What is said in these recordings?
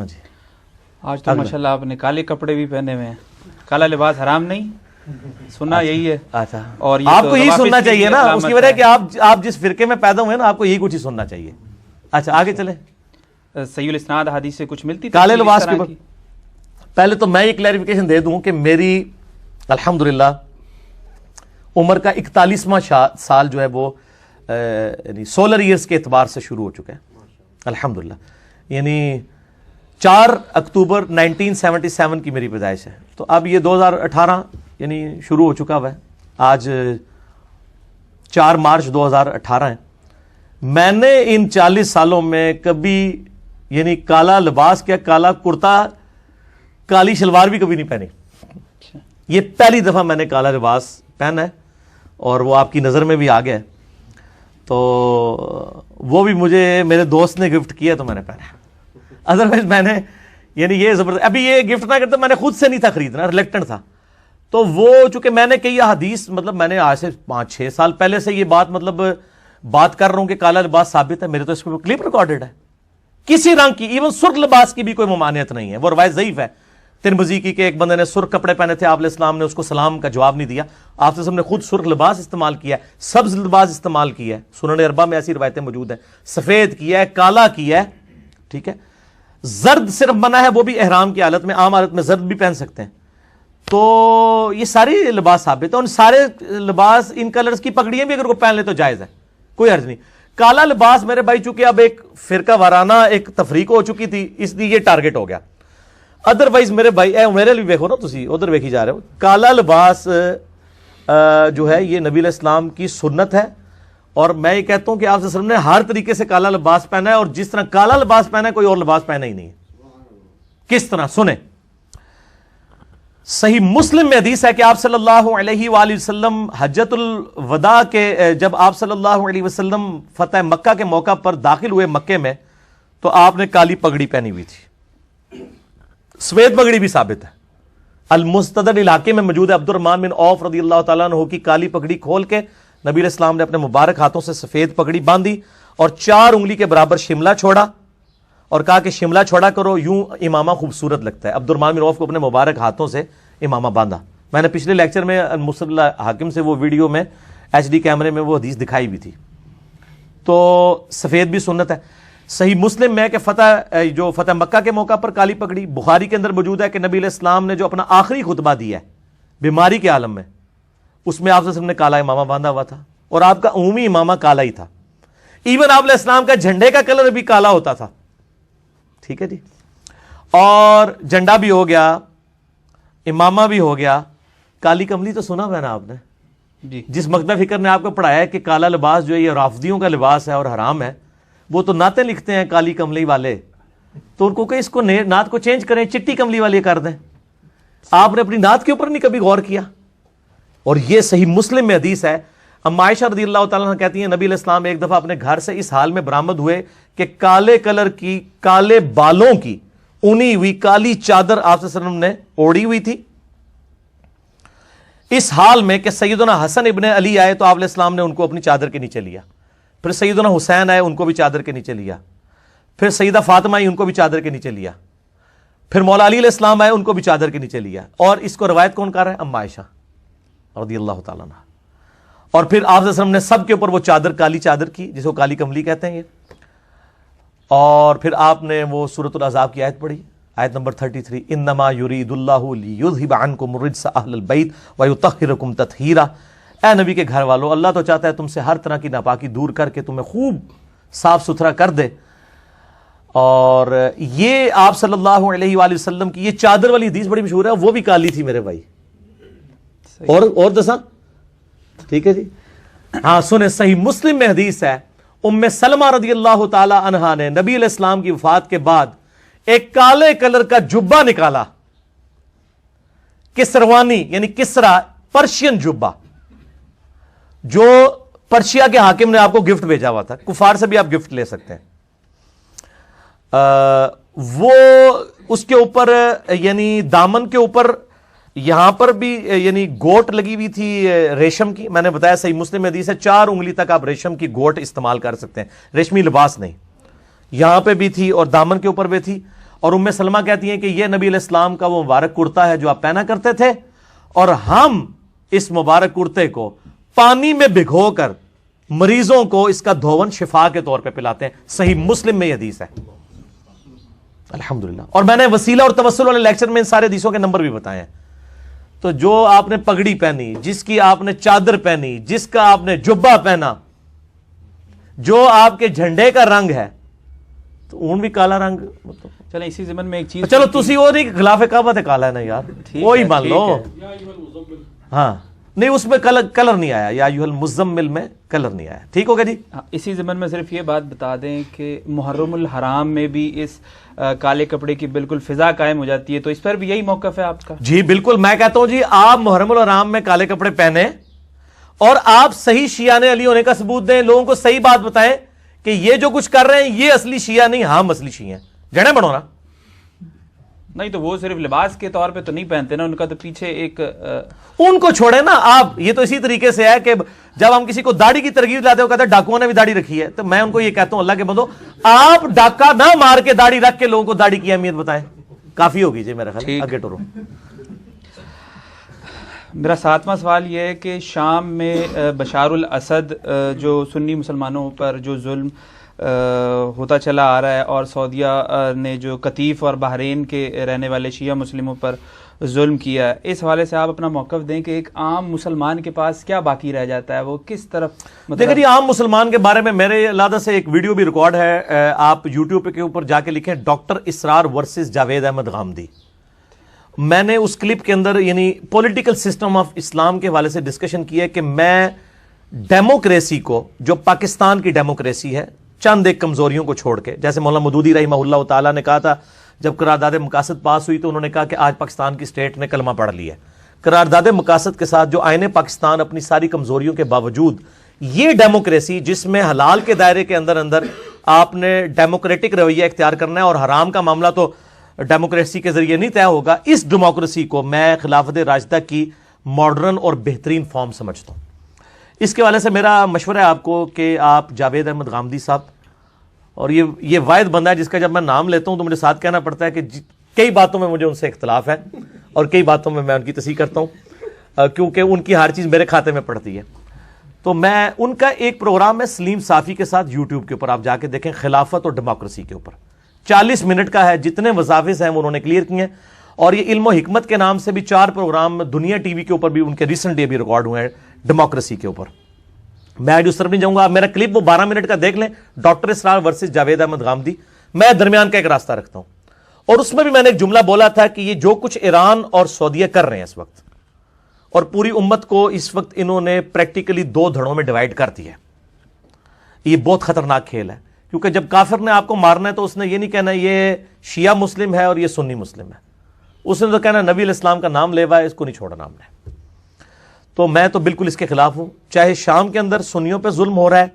جی آج تو ماشاءاللہ آپ نے کالے کپڑے بھی پہنے ہوئے ہیں. کالا لباس حرام نہیں سننا یہی ہے. اچھا اور آپ کو یہی سننا چاہیے نا, اس کی وجہ کہ آپ جس فرقے میں پیدا ہوئے نا آپ کو یہی کچھ ہی سننا چاہیے. اچھا آگے چلیں. صحیح الاسناد حدیث سے کچھ ملتی کالے لباس کے اوپر پہلے تو میں یہ کلیریفیکیشن دے دوں کہ میری الحمدللہ عمر کا 41واں سال جو ہے وہ یعنی سولر ایئرز کے اعتبار سے شروع ہو چکا ہے الحمدللہ. یعنی 4 اکتوبر 1977 کی میری پیدائش ہے, تو اب یہ 2018 یعنی شروع ہو چکا ہوا ہے. آج 4 مارچ 2018 ہے. میں نے ان 40 سالوں میں کبھی یعنی کالا لباس کیا, کالا کرتا کالی شلوار بھی کبھی نہیں پہنی. یہ پہلی دفعہ میں نے کالا لباس پہنا ہے اور وہ آپ کی نظر میں بھی آ گیا ہے. تو وہ بھی مجھے میرے دوست نے گفٹ کیا تو میں نے پہنا. ادروائز میں نے یعنی یہ زبردست, ابھی یہ گفٹ نہ کرتا میں نے خود سے نہیں تھا خریدنا, ریلیکٹنٹ تھا. تو وہ چونکہ میں نے کئی حدیث مطلب میں نے آج سے 5-6 سال پہلے سے یہ بات مطلب بات کر رہا ہوں کہ کالا لباس ثابت ہے, میرے تو اس پہ کلپ ریکارڈڈ ہے. کسی رنگ کی ایون سرخ لباس کی بھی کوئی ممانعت نہیں ہے. وہ روایت ضعیف ہے ترمذی کی کہ ایک بندے نے سرخ کپڑے پہنے تھے, آپ علیہ السلام نے اس کو سلام کا جواب نہیں دیا. آپ نے خود سرخ لباس استعمال کیا ہے, سبز لباس استعمال کیا ہے, سنن اربعہ میں ایسی روایتیں موجود ہیں, سفید کیا ہے, کالا کیا ہے, ٹھیک ہے. زرد صرف منع ہے, وہ بھی احرام کی حالت میں, عام حالت میں زرد بھی پہن سکتے ہیں. تو یہ ساری لباس ثابت ہے. ان سارے لباس ان کلرز کی پگڑیاں بھی اگر کوئی پہن لے تو جائز ہے, کوئی حرج نہیں. کالا لباس میرے بھائی چونکہ اب ایک فرقہ وارانہ ایک تفریق ہو چکی تھی, اس لیے یہ ٹارگٹ ہو گیا. ادروائز میرے بھائی میرے لیے دیکھو نا, تسی ادھر ویکھی جا رہے ہو. کالا لباس جو ہے یہ نبی علیہ السلام کی سنت ہے, اور میں یہ کہتا ہوں کہ آپ صلی اللہ علیہ وسلم نے ہر طریقے سے کالا لباس پہنا ہے, اور جس طرح کالا لباس پہنا ہے کوئی اور لباس پہنا ہی نہیں ہے. کس طرح سنیں. صحیح مسلم میں حدیث ہے کہ آپ صلی اللہ علیہ وآلہ وسلم حجۃ الوداع کے جب آپ صلی اللہ علیہ وسلم فتح مکہ کے موقع پر داخل ہوئے مکے میں, تو آپ نے کالی پگڑی پہنی ہوئی تھی. سفید پگڑی بھی ثابت ہے, المستدرک علاقے میں موجود ہے. عبد الرحمن بن عوف رضی اللہ تعالیٰ عنہ کی کالی پگڑی کھول کے نبی علیہ السلام نے اپنے مبارک ہاتھوں سے سفید پگڑی باندھی اور 4 انگلی کے برابر شملہ چھوڑا اور کہا کہ شملہ چھوڑا کرو, یوں امامہ خوبصورت لگتا ہے. عبد الرحمن بن عوف کو اپنے مبارک ہاتھوں سے امامہ باندھا. میں نے پچھلے لیکچر میں المسند حاکم سے وہ ویڈیو میں HD کیمرے میں وہ حدیث دکھائی بھی تھی. تو سفید بھی سنت ہے. صحیح مسلم میں کہ فتح مکہ کے موقع پر کالی پگڑی, بخاری کے اندر موجود ہے کہ نبی علیہ السلام نے جو اپنا آخری خطبہ دیا ہے بیماری کے عالم میں, اس میں آپ سے نے کالا امامہ باندھا ہوا تھا, اور آپ کا عمومی امامہ کالا ہی تھا. ایون آپ علیہ السلام کا جھنڈے کا کلر بھی کالا ہوتا تھا, ٹھیک ہے جی. اور جھنڈا بھی ہو گیا, امامہ بھی ہو گیا. کالی کملی تو سنا ہے نا آپ نے جی, جس مکتب فکر نے آپ کو پڑھایا ہے کہ کالا لباس جو ہے یہ رافضیوں کا لباس ہے اور حرام ہے, وہ تو نعتیں لکھتے ہیں کالی کملی والے, تو ان کو کہ اس کو نعت کو چینج کریں, چٹی کملی والے کر دیں. آپ نے اپنی نعت کے اوپر نہیں کبھی غور کیا. اور یہ صحیح مسلم میں حدیث ہے. ام عائشہ رضی اللہ تعالیٰ عنہ کہتی ہیں نبی علیہ السلام ایک دفعہ اپنے گھر سے اس حال میں برآمد ہوئے کہ کالے کلر کی, کالے بالوں کی اونی ہوئی کالی چادر آپ صلی اللہ علیہ وسلم نے اوڑھی ہوئی تھی, اس حال میں کہ سیدنا حسن ابن علی آئے تو آپ علیہ السلام نے ان کو اپنی چادر کے نیچے لیا. پھر سیدنا حسین آئے, ان کو بھی چادر کے نیچے لیا. پھر سیدہ فاطمہ آئی, ان کو بھی چادر کے نیچے لیا. پھر مولا علی علیہ السلام آئے, ان کو بھی چادر کے نیچے لیا. اور اس کو روایت کون کر رہا ہے؟ ام عائشہ رضی اللہ تعالیٰ عنہ. اور پھر آپ صلی اللہ علیہ وسلم نے سب کے اوپر وہ چادر, کالی چادر کی, جس کو کالی کملی کہتے ہیں یہ. اور پھر آپ نے وہ سورۃ الاحزاب کی آیت پڑھی, آیت نمبر 33, انما یرید اللہ لیذھب عنکم الرجس اہل البیت ویطہرکم تطہیرا. اے نبی کے گھر والو, اللہ تو چاہتا ہے تم سے ہر طرح کی ناپاکی دور کر کے تمہیں خوب صاف ستھرا کر دے. اور یہ آپ صلی اللہ علیہ وآلہ وسلم کی یہ چادر والی حدیث بڑی مشہور ہے, وہ بھی کالی تھی میرے بھائی. اور دساں, ٹھیک ہے جی. ہاں سنیں, صحیح مسلم میں حدیث ہے, ام سلمہ رضی اللہ تعالی عنہا نے نبی علیہ السلام کی وفات کے بعد ایک کالے کلر کا جبہ نکالا, کسروانی یعنی کسرا پرشین جبہ, جو پرشیا کے حاکم نے آپ کو گفٹ بھیجا ہوا تھا. کفار سے بھی آپ گفٹ لے سکتے ہیں. وہ اس کے اوپر یعنی دامن کے اوپر یہاں پر بھی یعنی گوٹ لگی ہوئی تھی ریشم کی. میں نے بتایا صحیح مسلم حدیث ہے 4 انگلی تک آپ ریشم کی گوٹ استعمال کر سکتے ہیں, ریشمی لباس نہیں. یہاں پہ بھی تھی اور دامن کے اوپر بھی تھی. اور ام سلمہ کہتی ہیں کہ یہ نبی علیہ السلام کا وہ مبارک کرتا ہے جو آپ پہنا کرتے تھے، اور ہم اس مبارک کرتے کو پانی میں بھگو کر مریضوں کو اس کا دھون شفا کے طور پہ پلاتے ہیں. صحیح مسلم میں یہ حدیث ہے الحمدللہ. اور میں نے وسیلہ اور توسل والے لیکچر میں ان سارے حدیثوں کے نمبر بھی بتائے ہیں. تو جو آپ نے پگڑی پہنی، جس کی آپ نے چادر پہنی، جس کا آپ نے جبہ پہنا، جو آپ کے جھنڈے کا رنگ ہے، تو اون بھی کالا رنگ. چلیں اسی ضمن میں ایک چیز، چلو تسی وہ نہیں خلاف کعبہ تے کالا ہے نا یار، وہی مان لو. ہاں نہیں، اس میں کلر نہیں آیا، یا ایھا المزمل میں کلر نہیں آیا. ٹھیک ہوگا جی. اسی ضمن میں صرف یہ بات بتا دیں کہ محرم الحرام میں بھی اس کالے کپڑے کی بالکل فضا قائم ہو جاتی ہے، تو اس پر بھی یہی موقف ہے آپ کا؟ جی بالکل. میں کہتا ہوں جی آپ محرم الحرام میں کالے کپڑے پہنے اور آپ صحیح شیعہ علی ہونے کا ثبوت دیں، لوگوں کو صحیح بات بتائیں کہ یہ جو کچھ کر رہے ہیں یہ اصلی شیعہ نہیں، ہم اصلی شیعہ ہیں. جڑے بنو نا. نہیں تو وہ صرف لباس کے طور پہ تو نہیں پہنتے نا، ان کا تو پیچھے ایک ان کو چھوڑے نا آپ. یہ تو اسی طریقے سے ہے کہ جب ہم کسی کو داڑھی کی ترغیب لاتے ہو کہتے ہیں ڈاکوؤں نے بھی داڑھی رکھی ہے، تو میں ان کو یہ کہتا ہوں اللہ کے بندو آپ ڈاکہ نہ مار کے داڑھی رکھ کے لوگوں کو داڑھی کی اہمیت بتائیں. کافی ہوگی جی میرا خیال. آگے ٹورو. میرا 7واں سوال یہ ہے کہ شام میں بشار الاسد جو سنی مسلمانوں پر جو ظلم ہوتا چلا آ رہا ہے، اور سعودیہ نے جو قطیف اور بحرین کے رہنے والے شیعہ مسلموں پر ظلم کیا ہے، اس حوالے سے آپ اپنا موقف دیں کہ ایک عام مسلمان کے پاس کیا باقی رہ جاتا ہے، وہ کس طرف دیکھیں جی. عام مسلمان کے بارے میں میرے علیحدہ سے ایک ویڈیو بھی ریکارڈ ہے، آپ یوٹیوب کے اوپر جا کے لکھیں ڈاکٹر اسرار ورسز جاوید احمد غامدی. میں نے اس کلپ کے اندر یعنی پولیٹیکل سسٹم آف اسلام کے حوالے سے ڈسکشن کی ہے کہ میں ڈیموکریسی کو، جو پاکستان کی ڈیموکریسی ہے، چند ایک کمزوریوں کو چھوڑ کے، جیسے مولانا مودودی رحمہ اللہ تعالیٰ نے کہا تھا جب قرارداد مقاصد پاس ہوئی تو انہوں نے کہا کہ آج پاکستان کی اسٹیٹ نے کلمہ پڑھ لیا ہے. قرارداد مقاصد کے ساتھ جو آئین پاکستان اپنی ساری کمزوریوں کے باوجود یہ ڈیموکریسی جس میں حلال کے دائرے کے اندر آپ نے ڈیموکریٹک رویہ اختیار کرنا ہے اور حرام کا معاملہ تو ڈیموکریسی کے ذریعے نہیں طے ہوگا، اس ڈیموکریسی کو میں خلافت راشدہ کی ماڈرن اور بہترین فارم سمجھتا ہوں. اس کے حوالے سے میرا مشورہ ہے آپ کو کہ آپ جاوید احمد غامدی صاحب، اور یہ واحد بندہ ہے جس کا جب میں نام لیتا ہوں تو مجھے ساتھ کہنا پڑتا ہے کہ کئی باتوں میں مجھے ان سے اختلاف ہے اور کئی باتوں میں ان کی تصحیح کرتا ہوں کیونکہ ان کی ہر چیز میرے کھاتے میں پڑتی ہے. تو میں ان کا ایک پروگرام ہے سلیم صافی کے ساتھ یوٹیوب کے اوپر، آپ جا کے دیکھیں، خلافت اور ڈیموکریسی کے اوپر 40 منٹ کا ہے. جتنے وظائف ہیں وہ انہوں نے کلیئر کیے ہیں، اور یہ علم و حکمت کے نام سے بھی 4 پروگرام دنیا ٹی وی کے اوپر بھی ان کے ریسنٹلی بھی ریکارڈ ہوئے ہیں ڈیموکریسی کے اوپر. میں آج اس طرف نہیں جاؤں گا، آپ میرا کلپ وہ 12 منٹ کا دیکھ لیں، ڈاکٹر اسرار ورسز جاوید احمد غامدی. میں درمیان کا ایک راستہ رکھتا ہوں، اور اس میں بھی میں نے ایک جملہ بولا تھا کہ یہ جو کچھ ایران اور سعودیہ کر رہے ہیں اس وقت، اور پوری امت کو اس وقت انہوں نے پریکٹیکلی 2 دھڑوں میں ڈیوائیڈ کر دیا ہے. یہ بہت خطرناک کھیل ہے، کیونکہ جب کافر نے آپ کو مارنا ہے تو اس نے یہ نہیں کہنا یہ شیعہ مسلم ہے اور یہ سنی مسلم ہے، اس نے تو کہنا نبی علیہ السلام کا نام لیوا ہے، اس کو نہیں چھوڑنا ہم نے. تو میں تو بالکل اس کے خلاف ہوں. چاہے شام کے اندر سنیوں پہ ظلم ہو رہا ہے،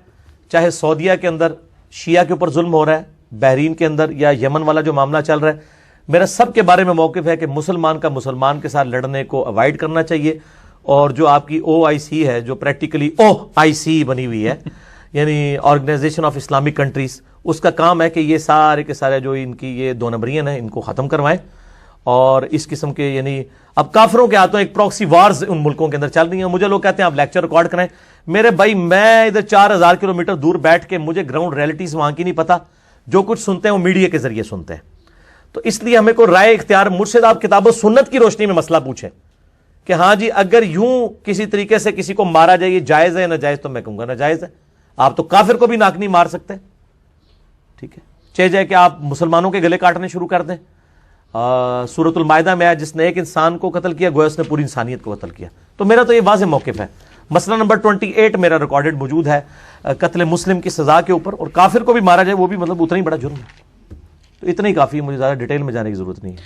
چاہے سعودیہ کے اندر شیعہ کے اوپر ظلم ہو رہا ہے، بحرین کے اندر یا یمن والا جو معاملہ چل رہا ہے، میرا سب کے بارے میں موقف ہے کہ مسلمان کا مسلمان کے ساتھ لڑنے کو اوائڈ کرنا چاہیے. اور جو آپ کی OIC ہے، جو پریکٹیکلی OIC بنی ہوئی ہے یعنی آرگنائزیشن آف اسلامک کنٹریز، اس کا کام ہے کہ یہ سارے کے سارے جو ان کی یہ 2 نمبریاں ہیں ان کو ختم کروائیں. اور اس قسم کے یعنی اب کافروں کے ہاتھوں ایک پراکسی وارز ان ملکوں کے اندر چل رہی ہیں. مجھے لوگ کہتے ہیں آپ لیکچر ریکارڈ کریں، میرے بھائی میں ادھر 4000 کلومیٹر دور بیٹھ کے مجھے گراؤنڈ ریئلٹیز وہاں کی نہیں پتا، جو کچھ سنتے ہیں وہ میڈیا کے ذریعے سنتے ہیں. تو اس لیے ہمیں کوئی رائے اختیار، مجھ سے آپ کتاب و سنت کی روشنی میں مسئلہ پوچھیں کہ ہاں جی اگر یوں کسی طریقے سے کسی کو مارا جائے یہ جائز ہے یا ناجائز، تو میں کہوں گا ناجائز ہے. آپ تو کافر کو بھی ناک نہیں مار سکتے، ٹھیک ہے، چاہے جائے کہ آپ مسلمانوں کے گلے کاٹنے شروع کر دیں. سورۃ المائدہ میں ہے جس نے ایک انسان کو قتل کیا گویا اس نے پوری انسانیت کو قتل کیا. تو میرا تو یہ واضح موقف ہے. مسئلہ نمبر 28 میرا ریکارڈڈ موجود ہے قتل مسلم کی سزا کے اوپر، اور کافر کو بھی مارا جائے وہ بھی مطلب اتنا ہی بڑا جرم ہے. تو اتنا ہی کافی ہے، مجھے زیادہ ڈیٹیل میں جانے کی ضرورت نہیں ہے.